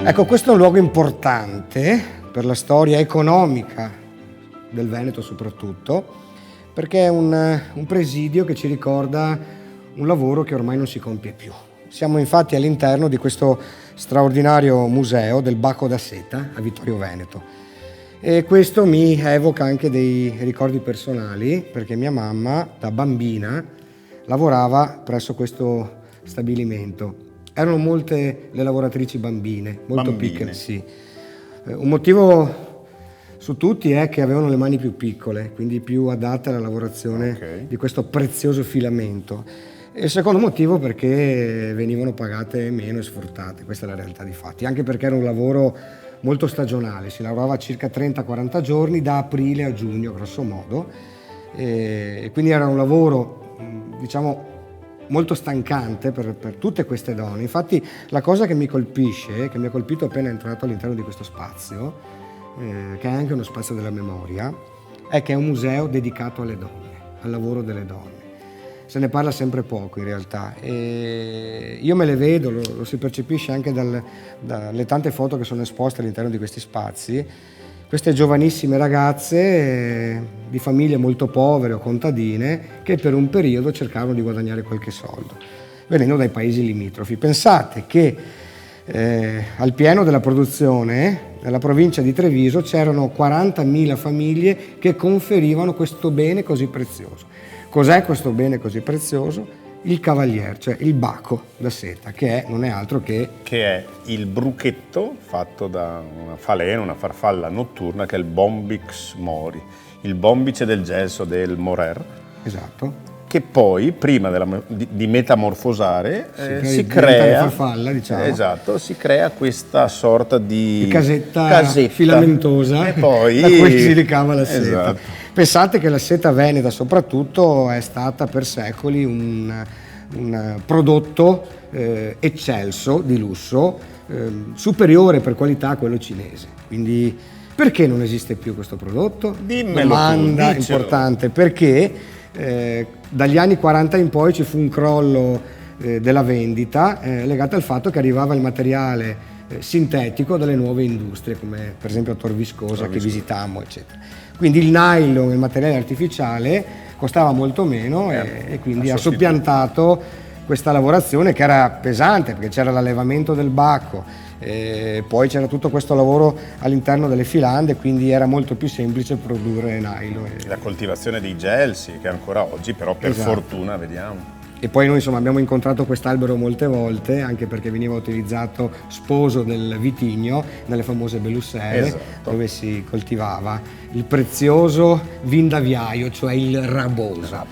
Ecco, questo è un luogo importante per la storia economica del Veneto soprattutto, perché è un presidio che ci ricorda un lavoro che ormai non si compie più. Siamo infatti all'interno di questo straordinario museo del Bacco da Seta a Vittorio Veneto, e questo mi evoca anche dei ricordi personali, perché mia mamma da bambina lavorava presso questo stabilimento. Erano molte le lavoratrici bambine, molto piccole, sì. Un motivo su tutti è che avevano le mani più piccole, quindi più adatte alla lavorazione di questo prezioso filamento. E il secondo motivo perché venivano pagate meno e sfruttate, questa è la realtà dei fatti, anche perché era un lavoro molto stagionale, si lavorava circa 30-40 giorni da aprile a giugno grosso modo, e quindi era un lavoro diciamo molto stancante per tutte queste donne. Infatti la cosa che mi colpisce, che mi ha colpito appena entrato all'interno di questo spazio, che è anche uno spazio della memoria, è che è un museo dedicato alle donne, al lavoro delle donne. Se ne parla sempre poco in realtà, e io me le vedo, lo si percepisce anche dalle tante foto che sono esposte all'interno di questi spazi, queste giovanissime ragazze di famiglie molto povere o contadine che per un periodo cercavano di guadagnare qualche soldo, venendo dai paesi limitrofi. Pensate che al pieno della produzione, nella provincia di Treviso, c'erano 40.000 famiglie che conferivano questo bene così prezioso. Cos'è questo bene così prezioso? Il cavalier, cioè il Bacco da Seta, che non è altro che è il bruchetto fatto da una falena, una farfalla notturna, che è il Bombix mori, il bombice del gelso del Morer. Esatto. Che poi, prima di metamorfosare, si crea farfalla, diciamo. Esatto, si crea questa sorta di casetta filamentosa, e poi da cui si ricava la seta. Esatto. Pensate che la seta veneta soprattutto è stata per secoli un prodotto eccelso, di lusso, superiore per qualità a quello cinese. Quindi perché non esiste più questo prodotto? Dimmelo. Domanda importante, perché dagli anni 40 in poi ci fu un crollo della vendita legato al fatto che arrivava il materiale sintetico dalle nuove industrie, come per esempio Tor Viscosa che visitammo, eccetera. Quindi il nylon, il materiale artificiale, costava molto meno e quindi ha soppiantato questa lavorazione che era pesante, perché c'era l'allevamento del bacco, poi c'era tutto questo lavoro all'interno delle filande, quindi era molto più semplice produrre nylon. La coltivazione dei gelsi, che ancora oggi però per fortuna vediamo. E poi noi insomma abbiamo incontrato quest'albero molte volte, anche perché veniva utilizzato sposo del vitigno nelle famose belussere, dove si coltivava il prezioso vin d'aviaio, cioè il raboso.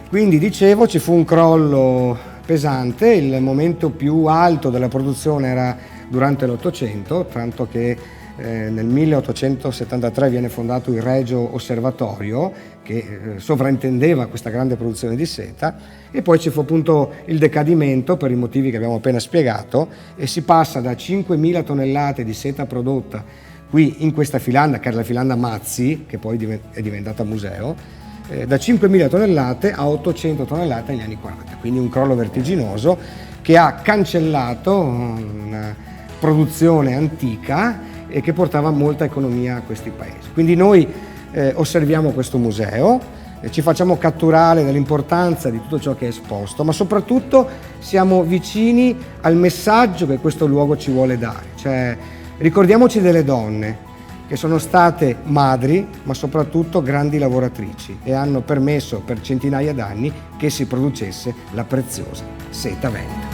Quindi dicevo, ci fu un crollo pesante, il momento più alto della produzione era durante l'Ottocento, tanto che nel 1873 viene fondato il Regio Osservatorio, che sovrintendeva questa grande produzione di seta, e poi ci fu appunto il decadimento per i motivi che abbiamo appena spiegato, e si passa da 5.000 tonnellate di seta prodotta qui in questa filanda, che era la filanda Mazzi, che poi è diventata museo, da 5.000 tonnellate a 800 tonnellate negli anni 40, quindi un crollo vertiginoso che ha cancellato una produzione antica e che portava molta economia a questi paesi. Quindi noi osserviamo questo museo, ci facciamo catturare dall'importanza di tutto ciò che è esposto, ma soprattutto siamo vicini al messaggio che questo luogo ci vuole dare. Cioè, ricordiamoci delle donne che sono state madri, ma soprattutto grandi lavoratrici, e hanno permesso per centinaia d'anni che si producesse la preziosa seta veneta.